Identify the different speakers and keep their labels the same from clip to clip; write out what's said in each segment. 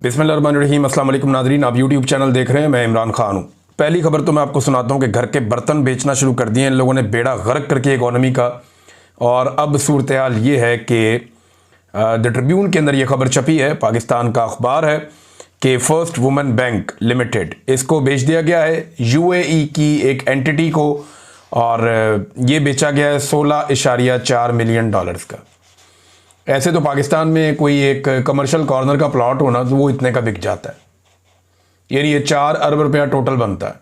Speaker 1: बिस्मिल्लाहिर्रहमानिर्रहीम। अस्सलाम वालेकुम नाज़रीन, आप यूट्यूब चैनल देख रहे हैं। मैं इमरान खान हूँ। पहली खबर तो मैं आपको सुनाता हूँ कि घर के बर्तन बेचना शुरू कर दिए इन लोगों ने, बेड़ा गर्क करके इकॉनमी का। और अब सूरत हाल ये है कि द ट्रिब्यून के अंदर ये खबर छपी है, पाकिस्तान का अखबार है, कि फर्स्ट वुमेन बैंक लिमिटेड इसको बेच दिया गया है यूएई की एक एंटिटी को, और ये बेचा गया है $16.4 मिलियन का। ऐसे तो पाकिस्तान में कोई एक कमर्शियल कॉर्नर का प्लॉट होना तो वो इतने का बिक जाता है, यानी ये 4 अरब रुपया टोटल बनता है।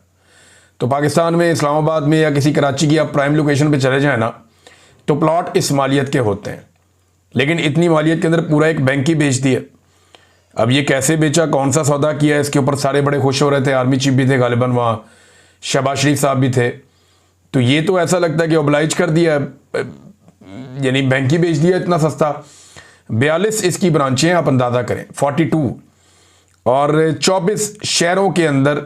Speaker 1: तो पाकिस्तान में इस्लामाबाद में या किसी कराची की आप प्राइम लोकेशन पे चले जाए ना, तो प्लॉट इस मालियत के होते हैं, लेकिन इतनी मालियत के अंदर पूरा एक बैंक ही बेच दिया। अब ये कैसे बेचा, कौन सा सौदा किया, इसके ऊपर सारे बड़े खुश हो रहे थे। आर्मी चीफ भी थे गालिबन, वहाँ शहबाज शरीफ साहब भी थे। तो ये तो ऐसा लगता है कि ओबलाइज कर दिया, यानी बैंक ही बेच दिया इतना सस्ता। 42 इसकी ब्रांचें, आप अंदाज़ा करें 42, और 24 शहरों के अंदर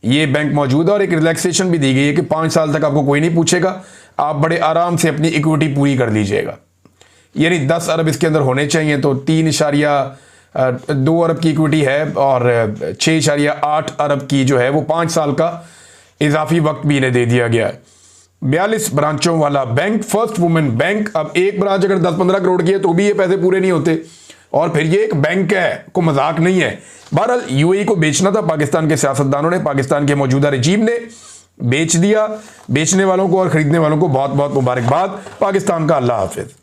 Speaker 1: ये बैंक मौजूद है। और एक रिलैक्सेशन भी दी गई है कि 5 साल तक आपको कोई नहीं पूछेगा, आप बड़े आराम से अपनी इक्विटी पूरी कर लीजिएगा। यानी 10 अरब इसके अंदर होने चाहिए, तो 3.2 अरब की इक्विटी है, और 6.8 अरब की जो है वो 5 साल का इजाफी वक्त भी इन्हें दे दिया गया है। 42 ब्रांचों वाला बैंक, फर्स्ट वुमेन बैंक। अब एक ब्रांच अगर 10-15 करोड़ की है तो भी ये पैसे पूरे नहीं होते, और फिर ये एक बैंक है, को मजाक नहीं है। बहरहाल यूएई को बेचना था पाकिस्तान के सियासतदानों ने, पाकिस्तान के मौजूदा रजीम ने बेच दिया। बेचने वालों को और खरीदने वालों को बहुत बहुत मुबारकबाद। पाकिस्तान का अल्लाह हाफिज।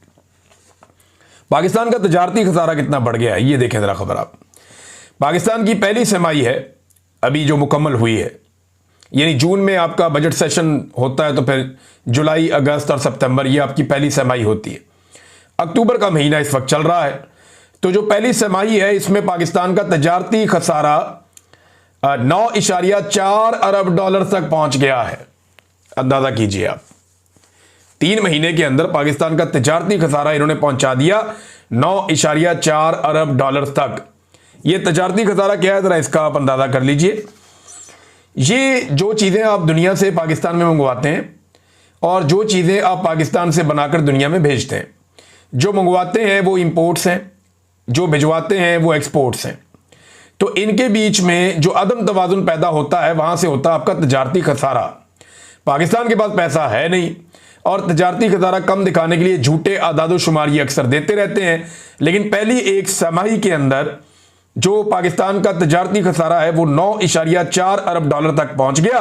Speaker 1: पाकिस्तान का तजारती खसारा कितना बढ़ गया है, ये देखें जरा खबर आप। पाकिस्तान की पहली छमाही है अभी जो मुकम्मल हुई है, यानी जून में आपका बजट सेशन होता है, तो फिर जुलाई, अगस्त और सितंबर ये आपकी पहली छमाही होती है। अक्टूबर का महीना इस वक्त चल रहा है, तो जो पहली छमाही है इसमें पाकिस्तान का तजारती खसारा 9.4 अरब डॉलर तक पहुंच गया है। अंदाजा कीजिए आप, 3 महीने के अंदर पाकिस्तान का तजारती खसारा इन्होंने पहुंचा दिया 9.4 अरब डॉलर तक। ये तजारती खसारा क्या है, जरा इसका आप अंदाजा कर लीजिए। ये जो चीज़ें आप दुनिया से पाकिस्तान में मंगवाते हैं, और जो चीज़ें आप पाकिस्तान से बनाकर दुनिया में भेजते हैं, जो मंगवाते हैं वो इंपोर्ट्स हैं, जो भिजवाते हैं वो एक्सपोर्ट्स हैं। तो इनके बीच में जो अदम तवाजुन पैदा होता है, वहाँ से होता है आपका तजारती खसारा। पाकिस्तान के पास पैसा है नहीं, और तजारती खसारा कम दिखाने के लिए झूठे आदादो शुमार ये अक्सर देते रहते हैं। लेकिन पहली एक छमाही के अंदर जो पाकिस्तान का तजारती खसारा है वो 9.4 अरब डॉलर तक पहुंच गया।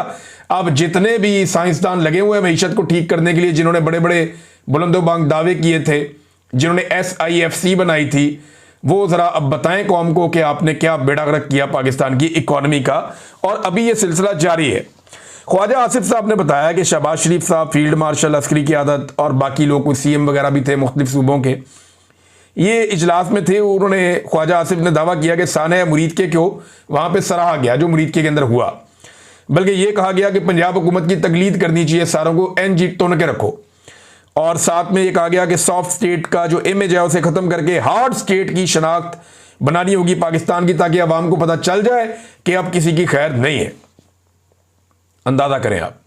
Speaker 1: अब जितने भी साइंसदान लगे हुए हैं मईशत को ठीक करने के लिए, जिन्होंने बड़े बड़े बुलंदोबांग दावे किए थे, जिन्होंने SIFC बनाई थी, वो जरा अब बताएं कौम को कि आपने क्या बेड़ा गर्क किया पाकिस्तान की इकॉनमी का। और अभी ये सिलसिला जारी है। ख्वाजा आसिफ साहब ने बताया कि शहबाज शरीफ साहब, फील्ड मार्शल अस्करी की आदत, और बाकी लोग कुछ CM वगैरह भी थे मुख्तलिफ सूबों के, ये इजलास में थे। उन्होंने, ख्वाजा आसिफ ने दावा किया कि साने मुरीदके को वहाँ पे सराहा गया जो मुरीदके के अंदर हुआ, बल्कि ये कहा गया कि पंजाब हुकूमत की तकलीद करनी चाहिए, सारों को NG तोड़ के रखो। और साथ में ये कहा गया कि सॉफ्ट स्टेट का जो इमेज है उसे ख़त्म करके हार्ड स्टेट की शनाख्त बनानी होगी पाकिस्तान की, ताकि अवाम को पता चल जाए कि अब किसी की खैर नहीं है। अंदाज़ा करें आप।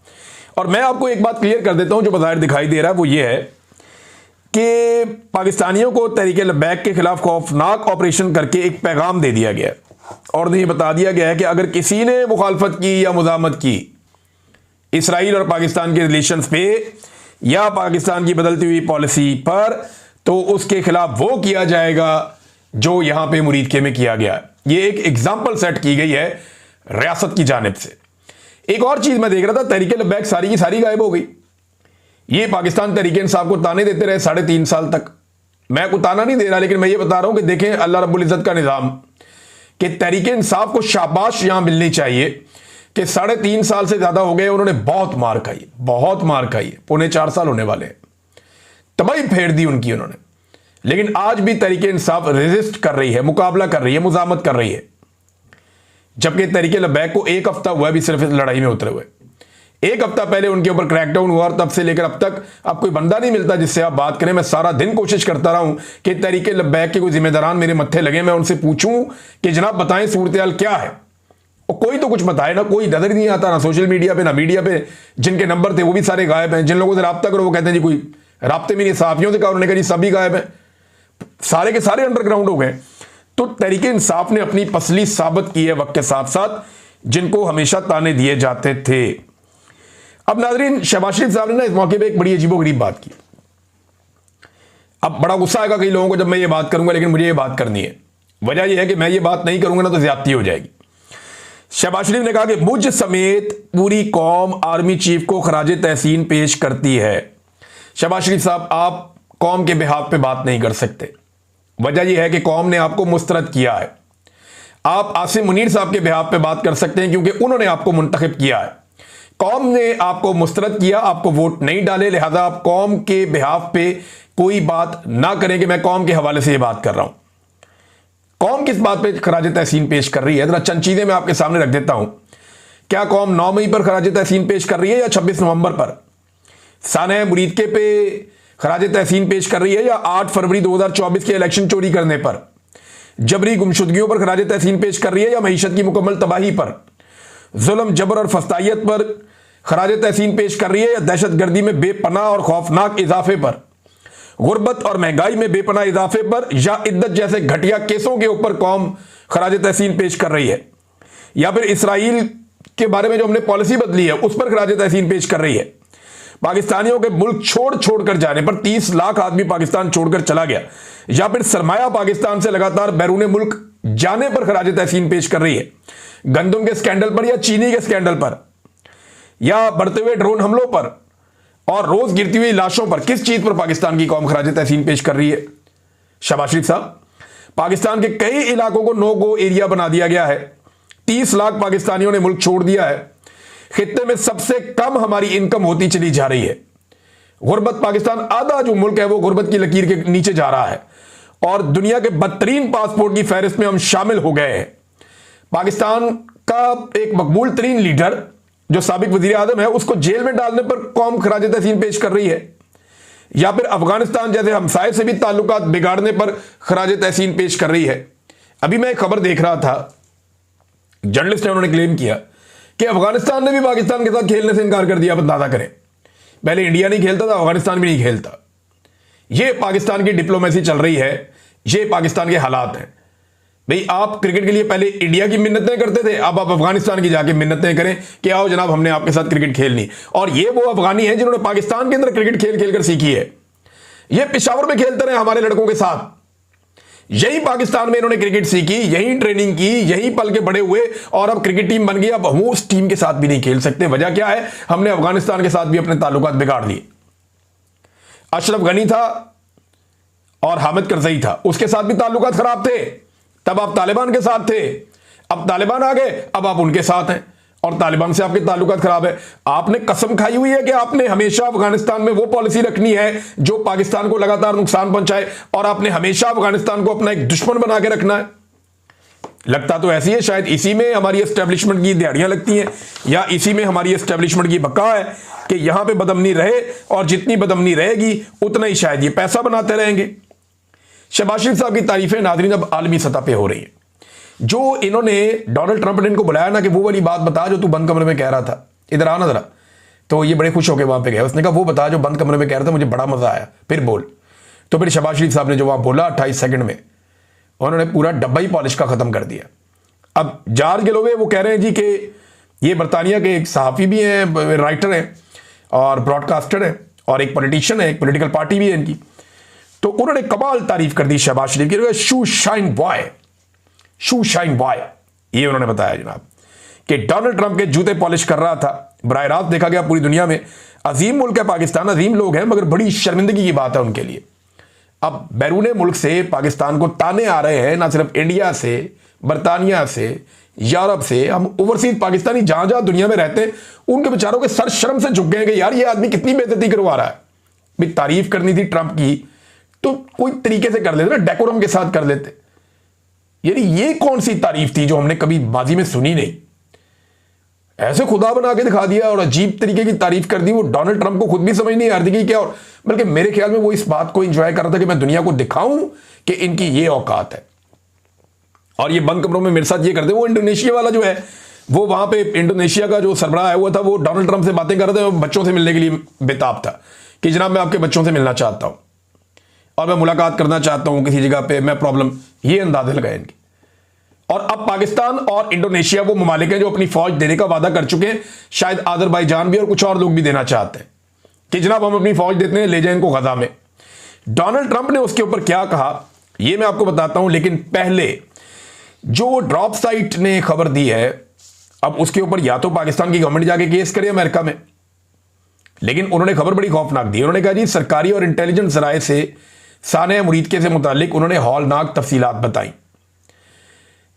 Speaker 1: और मैं आपको एक बात क्लियर कर देता हूँ, जो बाहर दिखाई दे रहा है वो ये है कि पाकिस्तानियों को तहरीक लब्बैक के खिलाफ खौफनाक ऑपरेशन करके एक पैगाम दे दिया गया, और ये बता दिया गया है कि अगर किसी ने मुखालफत की या मुज़ाहमत की इसराइल और पाकिस्तान के रिलेशंस पे या पाकिस्तान की बदलती हुई पॉलिसी पर, तो उसके खिलाफ वो किया जाएगा जो यहां पे मुरीदके में किया गया। ये एक एग्जाम्पल सेट की गई है रियासत की जानिब से। एक और चीज मैं देख रहा था, तहरीक लब्बैक सारी की सारी गायब हो गई। ये पाकिस्तान तहरीक इंसाफ को ताने देते रहे 3.5 साल तक। मैं को ताना नहीं दे रहा, लेकिन मैं ये बता रहा हूं कि देखें अल्लाह रब्बुल इज्जत का निज़ाम, कि तहरीक इंसाफ को शाबाश यहां मिलनी चाहिए कि 3.5 साल से ज्यादा हो गए उन्होंने बहुत मार खाई, बहुत मार खाई है। 3.25 साल होने वाले हैं, तबाही फेर दी उनकी उन्होंने। लेकिन आज भी तहरीक इंसाफ रेजिस्ट कर रही है, मुकाबला कर रही है, मुजामत कर रही है। जबकि तहरीक लब्बैक को 1 हफ्ता हुआ भी सिर्फ इस लड़ाई में उतरे हुए। 1 हफ्ता पहले उनके ऊपर क्रैकडाउन हुआ, और तब से लेकर अब तक अब कोई बंदा नहीं मिलता जिससे आप बात करें। मैं सारा दिन कोशिश करता रहा हूं कि तहरीक लब्बैक के कोई जिम्मेदारान मेरे मत्थे लगे, मैं उनसे पूछूं कि जनाब बताएं सूरत हाल क्या है, और कोई तो कुछ बताए ना। कोई नजर नहीं आता, ना सोशल मीडिया पे ना मीडिया पे। जिनके नंबर थे वो भी सारे गायब हैं, जिन लोगों से रब्ता करो वो कहते हैं जी कोई राब्ते में नहीं। सहाफियों से कहा, उन्होंने कहा जी सभी गायब हैं, सारे के सारे अंडरग्राउंड हो गए। तो तहरीक इंसाफ ने अपनी पसली साबित की है वक्त के साथ साथ, जिनको हमेशा ताने दिए जाते थे। अब नाजरीन, शहबाज शरीफ साहब ने ना इस मौके पे एक बड़ी अजीबोगरीब बात की। अब बड़ा गुस्सा आएगा कई लोगों को जब मैं ये बात करूंगा, लेकिन मुझे ये बात करनी है। वजह यह है कि मैं ये बात नहीं करूंगा ना तो ज्यादती हो जाएगी। शहबाज शरीफ ने कहा कि मुझ समेत पूरी कौम आर्मी चीफ को खराज तहसीन पेश करती है। शहबाज शरीफ साहब, आप कौम के बिहाफ पे बात नहीं कर सकते। वजह यह है कि कौम ने आपको मुस्तरद किया है। आप आसिम मुनीर साहब के बिहाफ पे बात कर सकते हैं क्योंकि उन्होंने आपको मुंतखब किया है। कौम ने आपको मुस्तरद किया, आपको वोट नहीं डाले, लिहाजा आप कौम के बिहाफ पे कोई बात ना करें कि मैं कौम के हवाले से ये बात कर रहा हूं। कौम किस बात पे खराज तहसीन पेश कर रही है, जरा चंद चीजें मैं आपके सामने रख देता हूं। क्या कौम 9 मई पर खराज तहसीन पेश कर रही है या 26 नवंबर पर? साने मुरीदके पे खराज तहसीन पेश कर रही है या 8 फरवरी 2024 के इलेक्शन चोरी करने पर? जबरी गुमशुदगियों पर खराज तहसीन पेश कर रही है या मईशत की मुकम्मल तबाही पर? जुल्म, जबर और फस्तायत पर खराज तहसीन पेश कर रही है या दहशत गर्दी में बेपनाह और खौफनाक इजाफे पर? गुर्बत और महंगाई में बेपनाह इजाफे पर या इद्दत जैसे घटिया केसों के ऊपर कौम खराज तहसीन पेश कर रही है? या फिर इसराइल के बारे में जो हमने पॉलिसी बदली है उस पर खराज तहसीन पेश कर रही है? पाकिस्तानियों के मुल्क छोड़ जाने पर 30 लाख आदमी पाकिस्तान छोड़कर चला गया, या फिर सरमाया पाकिस्तान से लगातार बैरून मुल्क जाने पर खराज तहसीन पेश कर रही है? गंदम के स्कैंडल पर या चीनी के स्कैंडल पर या बढ़ते हुए ड्रोन हमलों पर और रोज गिरती हुई लाशों पर? किस चीज पर पाकिस्तान की कौम खराज तहसीन पेश कर रही है? शहबाज शरीफ साहब, पाकिस्तान के कई इलाकों को नो गो एरिया बना दिया गया है। 30 लाख पाकिस्तानियों ने मुल्क छोड़ दिया है। खित्ते में सबसे कम हमारी इनकम होती चली जा रही है। गुर्बत, पाकिस्तान आधा जो मुल्क है वो गुर्बत की लकीर के नीचे जा रहा है और दुनिया के बदतरीन पासपोर्ट की फहरिस्त में हम शामिल हो गए हैं। पाकिस्तान का एक मकबूल तरीन लीडर जो साबिक वजीर आजम है उसको जेल में डालने पर कौम खराज तहसीन पेश कर रही है? या फिर अफगानिस्तान जैसे हमसाये से भी ताल्लुकात बिगाड़ने पर खराज तहसीन पेश कर रही है? अभी मैं एक खबर देख रहा था, जर्नलिस्ट ने, उन्होंने क्लेम किया कि अफगानिस्तान ने भी पाकिस्तान के साथ खेलने से इनकार कर दिया। अब अंदाजा करें, पहले इंडिया नहीं खेलता था, अफगानिस्तान भी नहीं खेलता। यह पाकिस्तान की डिप्लोमेसी चल रही है, ये पाकिस्तान के हालात हैं। भाई, आप क्रिकेट के लिए पहले इंडिया की मिन्नतें करते थे, अब आप अफगानिस्तान की जाके मिन्नतें करें कि आओ जनाब हमने आपके साथ क्रिकेट खेलनी। और ये वो अफगानी हैं जिन्होंने पाकिस्तान के अंदर क्रिकेट खेल खेल कर सीखी है। ये पेशावर में खेलते रहे हमारे लड़कों के साथ, यही पाकिस्तान में इन्होंने क्रिकेट सीखी, यही ट्रेनिंग की, यही पल के बड़े हुए और अब क्रिकेट टीम बन गई। अब हम उस टीम के साथ भी नहीं खेल सकते। वजह क्या है? हमने अफगानिस्तान के साथ भी अपने ताल्लुकात बिगाड़ लिए। अशरफ गनी था और हामिद करजई था, उसके साथ भी ताल्लुकात खराब थे। तब आप तालिबान के साथ थे, अब तालिबान आ गए, अब आप उनके साथ हैं और तालिबान से आपके ताल्लुकात खराब है। आपने कसम खाई हुई है कि आपने हमेशा अफगानिस्तान में वो पॉलिसी रखनी है जो पाकिस्तान को लगातार नुकसान पहुंचाए और आपने हमेशा अफगानिस्तान को अपना एक दुश्मन बना के रखना है। लगता तो ऐसी है, शायद इसी में हमारी एस्टेब्लिशमेंट की दिहाड़ियां लगती हैं या इसी में हमारी एस्टेब्लिशमेंट की बका है कि यहां पर बदअमनी रहे और जितनी बदअमनी रहेगी उतना ही शायद ये पैसा बनाते रहेंगे। शहबाज शरीफ साहब की तारीफें नाज़रीन अब आलमी सतह पे हो रही है। जो इन्होंने डोनाल्ड ट्रंप ने इनको बुलाया ना कि वो वाली बात बता जो तू बंद कमरे में कह रहा था, इधर आना जरा, तो ये बड़े खुश होकर वहां पे गए। उसने कहा वो बता जो बंद कमरे में कह रहा था, मुझे बड़ा मजा आया, फिर बोल। तो फिर शहबाज शरीफ साहब ने जो वहां बोला 28 सेकंड में उन्होंने पूरा डब्बा ही पॉलिश का खत्म कर दिया। अब जॉर्ज गैलोवे वो कह रहे हैं जी कि ये बरतानिया के एक सहाफ़ी भी हैं, राइटर हैं और ब्रॉडकास्टर हैं और एक पॉलिटिशियन है, एक पॉलिटिकल पार्टी भी है इनकी। तो उन्होंने कमाल तारीफ कर दी शहबाज शरीफ की। शू शाइन बॉय, शू शाइन बॉय, ये उन्होंने बताया जनाब कि डोनाल्ड ट्रंप के जूते पॉलिश कर रहा था। बराह रास्त देखा गया पूरी दुनिया में। अजीम मुल्क है पाकिस्तान, अजीम लोग हैं, मगर बड़ी शर्मिंदगी की बात है उनके लिए। अब बैरून मुल्क से पाकिस्तान को ताने आ रहे हैं, ना सिर्फ इंडिया से, बरतानिया से, यूरोप से। हम ओवरसीज पाकिस्तानी जहां जहां दुनिया में रहते हैं उनके बेचारों के सर शर्म से झुक गए कि यार ये आदमी कितनी बेइज्जती करवा रहा है। भाई, तारीफ करनी थी ट्रंप की तो कोई तरीके से कर लेते ना, डेकोरम के साथ कर लेते। यानी ये कौन सी तारीफ थी जो हमने कभी माजी में सुनी नहीं। ऐसे खुदा बना के दिखा दिया और अजीब तरीके की तारीफ कर दी। वो डोनाल्ड ट्रंप को खुद भी समझ नहीं आ रही कि क्या, और बल्कि मेरे ख्याल में वो इस बात को एंजॉय कर रहा था कि मैं दुनिया को दिखाऊं कि इनकी ये औकात है। और ये बंद कमरों में मेरे साथ ये करते। वो इंडोनेशिया वाला जो है, वो वहां पे इंडोनेशिया का जो सरबराह आया हुआ था, वो डोनाल्ड ट्रंप से बातें कर रहे थे, बच्चों से मिलने के लिए बेताब था कि जनाब मैं आपके बच्चों से मिलना चाहता हूं और मैं मुलाकात करना चाहता हूं किसी जगह पे, मैं प्रॉब्लम। ये अंदाजे लगाए इनके। और अब पाकिस्तान और इंडोनेशिया वो ममालिक हैं जो अपनी फौज देने का वादा कर चुके हैं, शायद अजरबैजान भी और कुछ और लोग भी देना चाहते हैं कि जनाब हम अपनी फौज देते हैं, ले जाए इनको गजा में। डोनाल्ड ट्रंप ने उसके ऊपर क्या कहा ये मैं आपको बताता हूं, लेकिन पहले जो ड्रॉप साइट ने खबर दी है, अब उसके ऊपर या तो पाकिस्तान की गवर्नमेंट जाके केस करे अमेरिका में, लेकिन उन्होंने खबर बड़ी खौफनाक दी। उन्होंने कहा जी सरकारी और इंटेलिजेंस जराए से सानिया मुरीदके से मुतालिक उन्होंने हौलनाक तफसीलात बताई।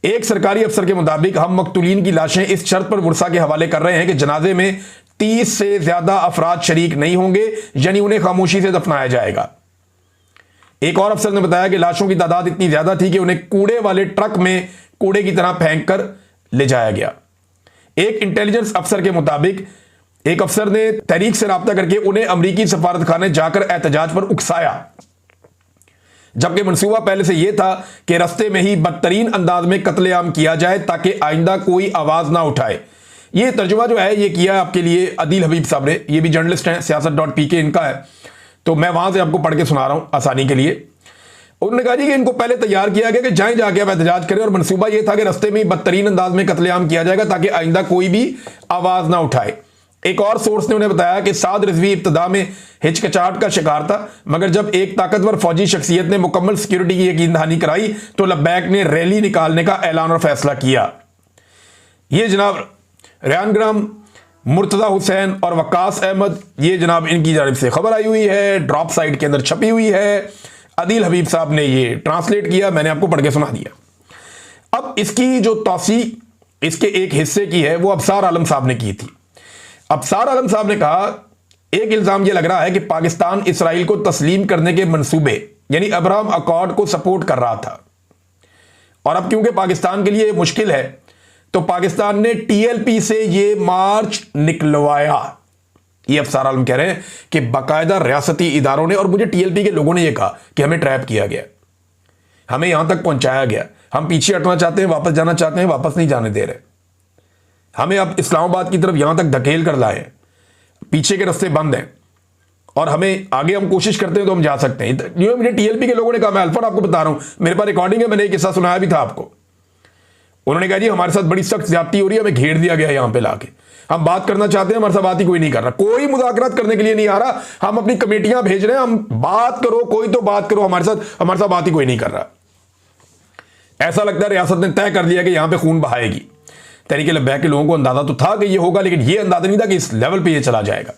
Speaker 1: एक सरकारी अफसर के मुताबिक हम मकतूलीन की लाशें इस शर्त पर वर्सा के हवाले कर रहे हैं कि जनाजे में 30 से ज्यादा अफराद शरीक नहीं होंगे, यानी उन्हें खामोशी से दफनाया जाएगा। एक और अफसर ने बताया कि लाशों की तादाद इतनी ज्यादा थी कि उन्हें कूड़े वाले ट्रक में कूड़े की तरह फेंक कर ले जाया गया। एक इंटेलिजेंस अफसर के मुताबिक एक अफसर ने तहरीक से राब्ता करके उन्हें अमरीकी सफारतखाने जाकर एहतजाज पर उकसाया, जबकि मंसूबा पहले से यह था कि रस्ते में ही बदतरीन अंदाज में कत्लेआम किया जाए ताकि आइंदा कोई आवाज ना उठाए। यह तर्जुमा जो है ये किया आपके लिए अदील हबीब साहब ने, ये भी जर्नलिस्ट हैं, siyaasat.pk इनका है, तो मैं वहां से आपको पढ़ के सुना रहा हूं आसानी के लिए। उन्होंने कहा जी कि इनको पहले तैयार किया गया कि जाएं जाके आप एहतजाज करें, और मंसूबा यह था कि रस्ते में बदतरीन अंदाज में कत्लेआम किया जाएगा ताकि आइंदा कोई भी आवाज ना उठाए। एक और सोर्स ने उन्हें बताया कि साद रिजवी इब्तदा में हिचकिचाहट का शिकार था, मगर जब एक ताकतवर फौजी शख्सियत ने मुकम्मल सिक्योरिटी की यकीन दहानी कराई तो लब्बैक ने रैली निकालने का ऐलान और फैसला किया। ये जनाब रेहान ग्राम, मुर्तजा हुसैन और वकास अहमद, ये जनाब इनकी जानिब से खबर आई हुई है, ड्रॉप साइट के अंदर छपी हुई है। अदील हबीब साहब ने ये ट्रांसलेट किया, मैंने आपको पढ़ के सुना दिया। अब इसकी जो तौसी इसके एक हिस्से की है वो अबसार आलम साहब ने की थी। अबसार आलम साहब ने कहा एक इल्जाम यह लग रहा है कि पाकिस्तान इसराइल को तस्लीम करने के मंसूबे यानी अब्राहम अकॉर्ड को सपोर्ट कर रहा था, और अब क्योंकि पाकिस्तान के लिए मुश्किल है तो पाकिस्तान ने टीएलपी से यह मार्च निकलवाया। ये अफसार आलम कह रहे हैं कि बाकायदा रियासती इदारों ने और मुझे टीएलपी के लोगों ने यह कहा कि हमें ट्रैप किया गया, हमें यहां तक पहुंचाया गया, हम पीछे हटना चाहते हैं, वापस जाना चाहते हैं, वापस नहीं जाने दे रहे, हमें अब इस्लामाबाद की तरफ यहां तक धकेल कर लाए, पीछे के रास्ते बंद हैं और हमें आगे हम कोशिश करते हैं तो हम जा सकते हैं। ये मुझे टीएलपी के लोगों ने कहा, मैं अल्फा आपको बता रहा हूं, मेरे पास रिकॉर्डिंग है, मैंने एक किस्सा सुनाया भी था आपको। उन्होंने कहा जी हमारे साथ बड़ी सख्त ज्यादती हो रही है, हमें घेर दिया गया यहां पे लाके, हम बात करना चाहते हैं, हमारे साथ बात ही कोई नहीं कर रहा, कोई मुज़ाकरात करने के लिए नहीं आ रहा, हम अपनी कमेटियां भेज रहे हैं, हम बात करो, कोई तो बात करो हमारे साथ बात ही कोई नहीं कर रहा। ऐसा लगता है रियासत ने तय कर लिया कि यहां पर खून बहाएगी। तहरीक लब्बैक के लोगों को अंदाजा तो था कि ये होगा, लेकिन ये अंदाजा नहीं था कि इस लेवल पे ये चला जाएगा।